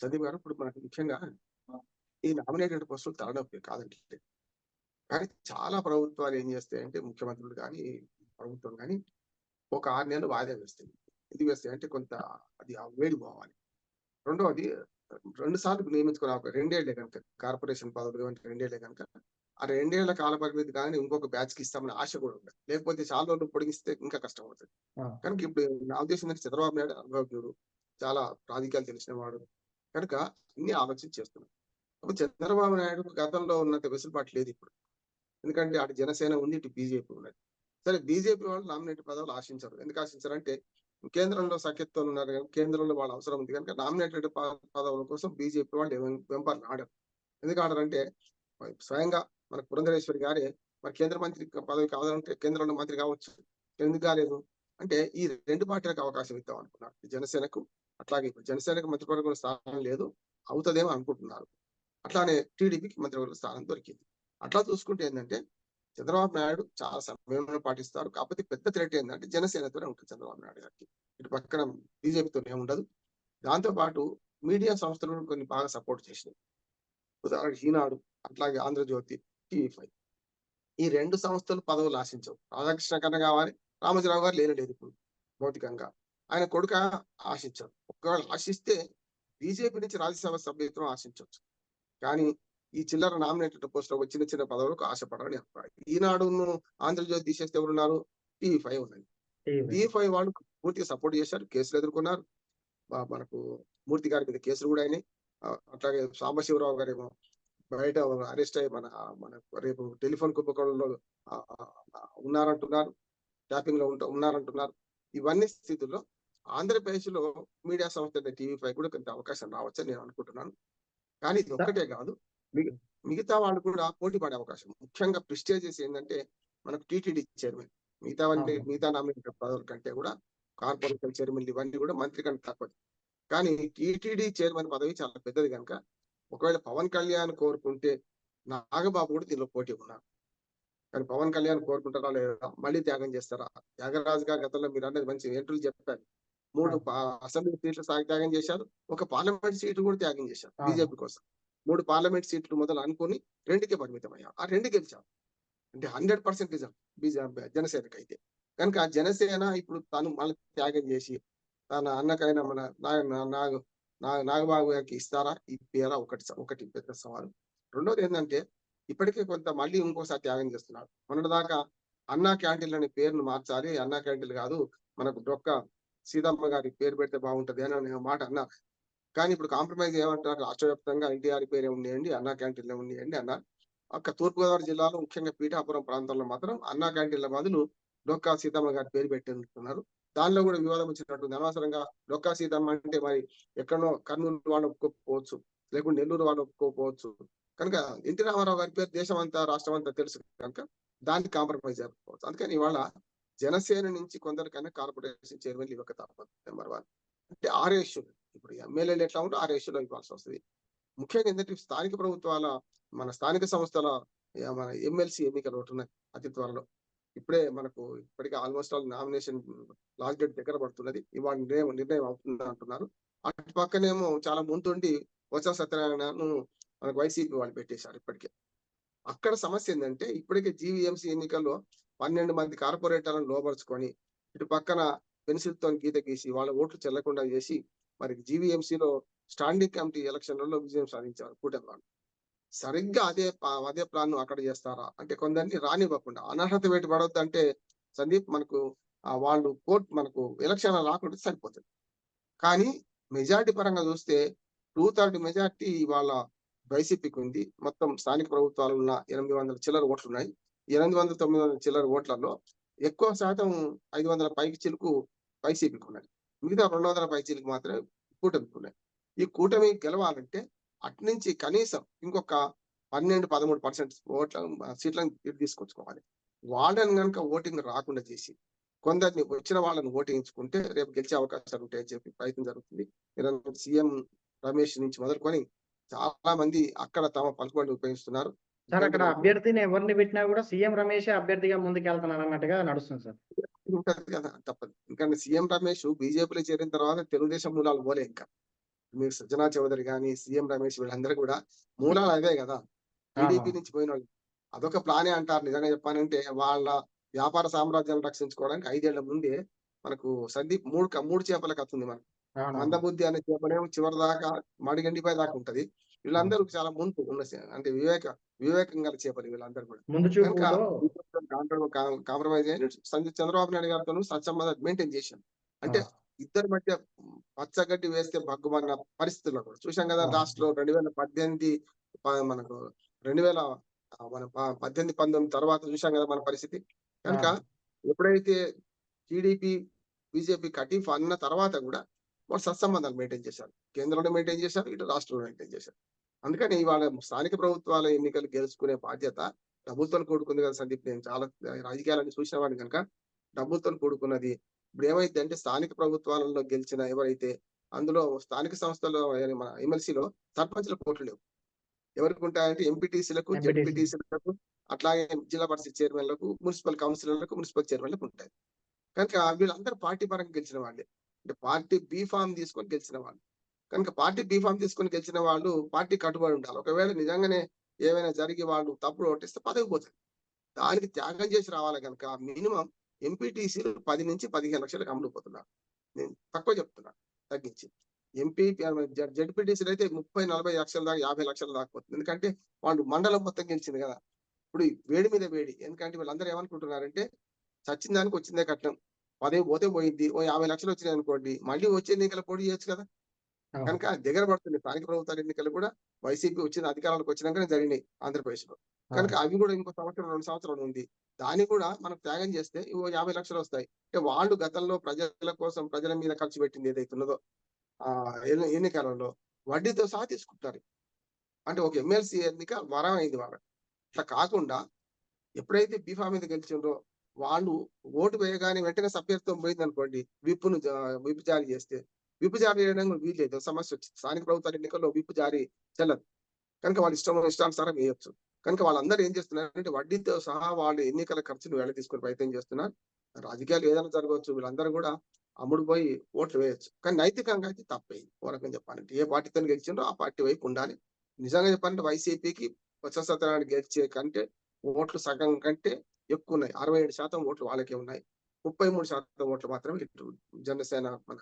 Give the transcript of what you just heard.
సందీప్ గారు ఇప్పుడు మనకు ముఖ్యంగా ఈ నామినేటెడ్ పోస్టులు తలనొప్పి కాదండి. కానీ చాలా ప్రభుత్వాలు ఏం చేస్తాయంటే ముఖ్యమంత్రులు కానీ, ప్రభుత్వం కానీ ఒక 6 నెలలు వాయిదా వేస్తాయి. ఎందుకు వేస్తాయి అంటే కొంత అది ఆ వేడి పోవాలి. రెండోది 2 సార్లు నియమించుకున్న ఒక 2 ఏళ్లే గనుక కార్పొరేషన్ పదవులు అంటే 2 ఏళ్లే గనుక ఆ 2 ఏళ్ల కాల పరిమితి కానీ ఇంకొక బ్యాచ్‌కి ఇస్తామనే ఆశ కూడా ఉండదు. లేకపోతే చాలా రోజులు పొడిగిస్తే ఇంకా కష్టం అవుతది. ఆ! కనుక ఇప్పుడు నా ఉద్దేశం ఏంటంటే చంద్రబాబు నాయుడు అనుభవజ్ఞుడు. చాలా రాజకీయాలు తెలిసినవాడు. కనుక అన్ని ఆలోచించి చేస్తున్నాడు. అప్పుడు చంద్రబాబు నాయుడు గతంలో ఉన్నంత వెసులుబాటు లేదు ఇప్పుడు. ఎందుకంటే అటు జనసేన ఉంది, ఇటు బీజేపీ ఉన్నది. సరే బీజేపీ వాళ్ళు నామినేటెడ్ పదవులు ఆశించరు. ఎందుకు ఆశించరంటే కేంద్రంలో సఖ్యతతో ఉన్నారు గనుక కేంద్రంలో వాళ్ళ అవసరం ఉంది కనుక నామినేటెడ్ పదవుల కోసం బీజేపీ వాళ్ళు వెంపర్లు ఆడరు. ఎందుకు ఆడరంటే స్వయంగా మన పురంధరేశ్వరి గారే మరి కేంద్ర మంత్రి పదవి కావాలంటే కేంద్రంలో మంత్రి కావచ్చు. ఎందుకు కాలేదు? అంటే ఈ 2 పార్టీలకు అవకాశం ఇద్దాం అనుకున్నారు. జనసేనకు అట్లాగే ఇప్పుడు జనసేనకు మంత్రివర్గంలో స్థానం లేదు. అవుతదేమో అనుకుంటున్నారు. అట్లానే టీడీపీకి మంత్రివర్గ స్థానం దొరికింది. అట్లా చూసుకుంటే ఏందంటే చంద్రబాబు నాయుడు చాలా సంయమనం పాటిస్తారు. కాకపోతే పెద్ద థ్రెట్ ఏందంటే జనసేనతోనే ఉంటుంది చంద్రబాబు నాయుడు గారికి. ఇటు పక్కన బీజేపీతోనే ఉండదు. దాంతో పాటు మీడియా సంస్థలు కూడా కొన్ని బాగా సపోర్ట్ చేసినాయి. ఉదాహరణకు ఈనాడు, అట్లాగే ఆంధ్రజ్యోతి, టీవీ5 ఈ 2 సంస్థలు పదవులు ఆశించవు. రాధాకృష్ణ కన్నా కావాలి, రామోజీరావు గారు లేనేలేదు ఇప్పుడు భౌతికంగా. ఆయన కొడుక ఆశించరు. ఒకవేళ ఆశిస్తే బీజేపీ నుంచి రాజ్యసభ సభ్యత్వం ఆశించవచ్చు. కానీ ఈ చిల్లర నామినేటెడ్ పోస్టులో చిన్న చిన్న పదవులకు ఆశపడాలని అభిప్రాయం. ఈనాడును ఆంధ్రజ్యోతి తీసేస్తే ఎవరున్నారు? టీవీ5 ఉన్నది. టీవీ5 వాళ్ళు పూర్తిగా సపోర్ట్ చేశారు. కేసులు ఎదుర్కొన్నారు. మనకు మూర్తి గారి మీద కేసులు కూడా అయినాయి. అట్లాగే సాంబశివరావు గారేమో బయట అరెస్ట్ అయ్యి మన మన రేపు టెలిఫోన్ కుంభకోణంలో ఉన్నారంటున్నారు. ట్యాపింగ్ లో ఉన్నారంటున్నారు. ఇవన్నీ స్థితుల్లో ఆంధ్రప్రదేశ్ లో మీడియా సంస్థ టీవీ5 కూడా కొంత అవకాశం రావచ్చని నేను అనుకుంటున్నాను. కానీ ఇది ఒక్కటే కాదు, మిగతా వాళ్ళు కూడా పోటీ పడే అవకాశం. ముఖ్యంగా ప్రిస్టేజెస్ ఏంటంటే మనకు టీటీడీ చైర్మన్ మిగతా నామినేటెడ్ పదవుల కంటే కూడా కార్పొరేషన్ చైర్మన్ ఇవన్నీ కూడా మంత్రి కంటే తక్కువ. కానీ టీటీడీ చైర్మన్ పదవి చాలా పెద్దది కనుక ఒకవేళ పవన్ కళ్యాణ్ కోరుకుంటే నాగబాబు కూడా దీనిలో పోటీ ఉన్నారు. కానీ పవన్ కళ్యాణ్ కోరుకుంటారా లేదా, మళ్ళీ త్యాగం చేస్తారా? త్యాగరాజు గారు గతంలో మీరు అనేది మంచి ఎంట్రీలు చెప్పారు. 3 అసెంబ్లీ సీట్లు త్యాగం చేశారు. ఒక పార్లమెంట్ సీటు కూడా త్యాగం చేశారు బీజేపీ కోసం. 3 పార్లమెంట్ సీట్లు మొదలు అనుకుని 2కే పరిమితం అయ్యారు. ఆ 2 గెలిచారు. అంటే 100% రిజల్ట్ జనసేనకి అయితే. కనుక జనసేన ఇప్పుడు తను మళ్ళీ త్యాగం చేసి తన అన్నకైనా మన నాగబాబు గారికి ఇస్తారా? ఇప్పారా? ఒకటి పెద్ద సవాలు. రెండోది ఏంటంటే ఇప్పటికే కొంత మళ్ళీ ఇంకోసారి త్యాగం చేస్తున్నారు. మొన్నటిదాకా అన్నా క్యాంటీన్లు అనే పేరును మార్చాలి. అన్నా క్యాంటీన్లు కాదు, మనకు డొక్క సీతమ్మ గారి పేరు పెడితే బాగుంటది అని మాట అన్నారు. కానీ ఇప్పుడు కాంప్రమైజ్ ఏమంటారు? రాష్ట్ర వ్యాప్తంగా ఎన్టీఆర్ పేరే ఉండేయండి, అన్నా క్యాంటీన్లే ఉండేయండి అన్నారు. తూర్పుగోదావరి జిల్లాలో ముఖ్యంగా పీఠాపురం ప్రాంతంలో మాత్రం అన్నా క్యాంటీన్ల బదులు డొక్కా సీతమ్మ గారి పేరు పెట్టినట్టున్నారు. దానిలో కూడా వివాదం వచ్చినట్టుంది. అనవసరంగా డొక్కా సీతమ్మ అంటే మరి ఎక్కడో కర్నూలు వాళ్ళు ఒప్పుకోకపోవచ్చు, లేకుంటే నెల్లూరు వాళ్ళు ఒప్పుకోకపోవచ్చు. కనుక ఎన్టీ రామారావు గారి పేరు దేశం అంతా రాష్ట్రం అంతా తెలుసు కనుక దాన్ని కాంప్రమైజ్ అయిపోవచ్చు. అందుకని ఇవాళ జనసేన నుంచి కొందరికైనా కార్పొరేషన్ చైర్మన్లు ఇవ్వక తప్పదు. నెంబర్ 1 అంటే ఆ రేషియోలో ఇప్పుడు ఎమ్మెల్యేలు ఎట్లా ఉంటే ఆ రేషియోలో ఇవ్వాల్సి వస్తుంది. ముఖ్యంగా ఏంటంటే స్థానిక ప్రభుత్వాల మన స్థానిక సంస్థల మన ఎమ్మెల్సీ ఎన్నికలు ఒకటి ఉన్నాయి అతి త్వరలో. ఇప్పుడే మనకు ఇప్పటికే almost all nomination last date దగ్గర పడుతున్నది. ఇవాళ నిర్ణయం అవుతుంది అంటున్నారు. అటు పక్కనేమో చాలా ముందుండి బొత్స సత్యనారాయణను మనకు వైసీపీ వాళ్ళు పెట్టేశారు ఇప్పటికే. అక్కడ సమస్య ఏంటంటే ఇప్పటికే జీవీఎంసీ ఎన్నికల్లో 12 మంది కార్పొరేటర్లను లోపరుచుకొని ఇటు పక్కన పెన్సిల్తో గీత గీసి వాళ్ళ ఓట్లు చెల్లకుండా చేసి మరి జీవీఎంసీలో స్టాండింగ్ కమిటీ ఎలక్షన్లలో విజయం సాధించారు కూటమి వాళ్ళు. సరిగ్గా అదే ప్లాన్ అక్కడ చేస్తారా అంటే కొందరిని రానివ్వకుండా అనర్హత వేటు పడవద్దు అంటే సందీప్ మనకు వాళ్ళు మనకు ఎలక్షన్ రాకుండా సరిపోతుంది. కానీ మెజార్టీ పరంగా చూస్తే 2/3 మెజార్టీ వాళ్ళ వైసీపీకి ఉంది. మొత్తం స్థానిక ప్రభుత్వాలు ఉన్న 800 చిల్లర ఓట్లు ఉన్నాయి. 800, 900 చిల్లర ఓట్లలో ఎక్కువ శాతం 500 పైకి చిలుకు వైసీపీకి ఉన్నాయి. మిగతా 200 పై చిలుకు మాత్రమే కూటమికి ఉన్నాయి. ఈ కూటమి గెలవాలంటే అట్నుంచి కనీసం ఇంకొక 12-13% సీట్లను తీసుకొచ్చుకోవాలి. వాళ్ళని కనుక ఓటింగ్ రాకుండా చేసి కొందరిని వచ్చిన వాళ్ళని ఓటించుకుంటే రేపు గెలిచే అవకాశాలు ఉంటాయని చెప్పి ప్రయత్నం జరుగుతుంది. సీఎం రమేష్ నుంచి మొదలుకొని చాలా మంది అక్కడ తమ పలుకుబడిని ఉపయోగిస్తున్నారు. సార్ అక్కడ అభ్యర్థిని ఎవరిని పెట్టినా కూడా సీఎం రమేష్ అభ్యర్థిగా ముందుకెళ్తున్నారు అన్నట్టుగా నడుస్తుంది సార్. ఉంటది కదా, తప్పదు. ఎందుకంటే సీఎం రమేష్ బీజేపీలో చేరిన తర్వాత తెలుగుదేశం మూలాలు పోలే ఇంకా. మీరు సజ్జనా చౌదరి గాని, సీఎం రమేష్ వీళ్ళందరూ కూడా మూలాలు అదే కదా! టీడీపీ అవునవును. నుంచి పోయినోళ్ళు. అదొక ప్లానే అంటారు. నిజంగా చెప్పాలంటే వాళ్ళ వ్యాపార సామ్రాజ్యాన్ని రక్షించుకోవడానికి 5 ఏళ్ల ముందే మనకు సందీప్ 3 చేపల కథ ఉంది మనకు. అవునవును. మందబుద్ధి అనే చేపనేమో చివరిదాకా మడిగండిపోయేదాకా ఉంటది. వీళ్ళందరూ అవును. చాలా ముందు ఉన్న అంటే వివేకం గల చేపలు వీళ్ళందరూ కూడా. ముందు కనుక చూపుతో బీజేపీతో కాంప్రమైజ్ అయ్యి చంద్రబాబు నాయుడు గారితోను సత్సంబంధాలు మెయింటైన్ చేశారు. ఆ! అంటే ఇద్దరి మధ్య పచ్చగడ్డి వేస్తే భగ్గుమన్న పరిస్థితుల్లో కూడా చూసాం కదా! ఆ! లాస్ట్‌లో 2018 మనకు 2000 మన 18, 19 తర్వాత చూసాం కదా మన పరిస్థితి. ఆ! కనుక ఎప్పుడైతే టీడీపీ, బీజేపీ కటీఫ్ అన్న తర్వాత గూడా వాళ్ళు సత్సంబంధాలు మెయింటైన్ చేశారు. కేంద్రంలో మెయింటైన్ చేశారు. ఇటు రాష్ట్రంలో మెయింటైన్ చేశారు. అందుకని ఇవాళ స్థానిక ప్రభుత్వాల ఎన్నికలు గెలుచుకునే బాధ్యత డబ్బులతోని కూడుకుంది కదా సందీప్. నేను చాలా రాజకీయాలన్నీ చూసిన వాడిని గనుక డబ్బులతోని కూడుకున్నది. ఇప్పుడేమైద్దంటే స్థానిక ప్రభుత్వాలలో గెలిచిన ఎవరైతే అందులో స్థానిక సంస్థల్లో మన ఎమ్మెల్సీలో సర్పంచ్‌లకు ఓట్లు లేవు. ఎవరికుంటాయంటే ఎంపీటీసీలకు, ఎంపీటీసీ. జెడ్పీటీసీలకు అట్లాగే జిల్లా పరిషత్ చైర్మన్‌లకు, మున్సిపల్ కౌన్సిలర్‌లకు, మున్సిపల్ చైర్మన్‌లకు ఉంటాయి. కనుక వీళ్ళందరూ పార్టీ పరంగా గెలిచిన వాళ్ళే. అంటే పార్టీ బీ ఫార్మ్ తీసుకొని గెలిచిన వాళ్ళు. కనుక పార్టీ బీ ఫార్మ్ తీసుకొని గెలిచిన వాళ్ళు పార్టీకి కట్టుబడి ఉండాలి. ఒకవేళ నిజంగానే ఏమైనా జరిగి వాళ్ళు తప్పుడు ఓటేస్తే పదవి పోతది. దానికి త్యాగం చేసి రావాలి గనుక మినిమమ్ ఎంపీటీసీలు 10-15 లక్షలకు అమ్ముడుపోతున్నారు. నేను తక్కువ చెప్తున్నా తగ్గించి. ఎంపీ జెడ్పీటీసీలయితే 30, 40 లక్షల దాకా 50 లక్షల దాకా పోతుంది. ఎందుకంటే వాళ్ళు మండలం మొత్తం గెలిచింది కదా! ఇప్పుడు ఈ వేడి మీద వేడి. ఎందుకంటే వీళ్ళందరూ ఏమనుకుంటున్నారంటే చచ్చిన దానికి వచ్చిందే కట్నం. పదవి పోతే పోయిద్ది. ఓ 50 లక్షలు వచ్చినాయనుకోండి, మళ్ళీ వచ్చే ఎన్నికల్లో పోటీ చేయొచ్చు కదా! అవును. కనుక దగ్గర పడుతుంది. స్థానిక ప్రభుత్వాల ఎన్నికలు కూడా వైసీపీ వచ్చిన అధికారంలోకి వచ్చినాకనే జరిగినాయి ఆంధ్రప్రదేశ్‌లో. కనుక అవును. అవి కూడా ఇంకో సంవత్సరం, 2 సంవత్సరాలు ఉంది. దాన్ని కూడా మనం త్యాగం చేస్తే ఓ 50 లక్షలు వస్తాయి. అంటే వాళ్ళు గతంలో ప్రజల కోసం ప్రజల మీద ఖర్చు పెట్టింది ఏదైతే ఉన్నదో ఎన్నికలలో వడ్డీతో సహా తీసుకుంటారు. అంటే ఒక ఎమ్మెల్సీ ఎన్నిక వరం అయింది వాళ్ళకి. అట్లా కాకుండా ఎప్పుడైతే బీఫామ్ మీద గెలిచిండ్రో వాళ్ళు ఓటు వేయగానే వెంటనే సభ్యత్వం పోయిందనుకోండి, విప్ జారీ చేస్తే, విప్ జారీ చేయడానికి వీల్లేదు. సమస్యొచ్చింది. స్థానిక ప్రభుత్వాల ఎన్నికల్లో విప్ జారీ చెల్లదు. కనుక వాళ్ళ ఇష్టానుసారం వేయొచ్చు. కనుక వాళ్ళందరూ ఏం చేస్తున్నారంటే వడ్డీతో సహా వాళ్ళు ఎన్నికల ఖర్చును వెళ్లదీసుకునే ప్రయత్నం చేస్తున్నారు. రాజకీయాలు ఏదైనా జరగవచ్చు. వీళ్ళందరూ కూడా అమ్ముడుపోయి ఓట్లు వేయొచ్చు. కానీ నైతికంగా అయితే తప్పే ఇది. ఓ రకంగా చెప్పాలంటే. ఏ పార్టీతోని గెలిచిండ్రో ఆ పార్టీ వైపు ఉండాలి. నిజంగా చెప్పాలంటే వైసీపీకి బొత్స సత్యనారాయణ గెలిచే కంటే ఓట్లు సగం కంటే ఎక్కువున్నాయి. 67% ఓట్లు వాళ్ళకే ఉన్నాయి. 33% ఓట్లు మాత్రమే ఇటు జనసేన మన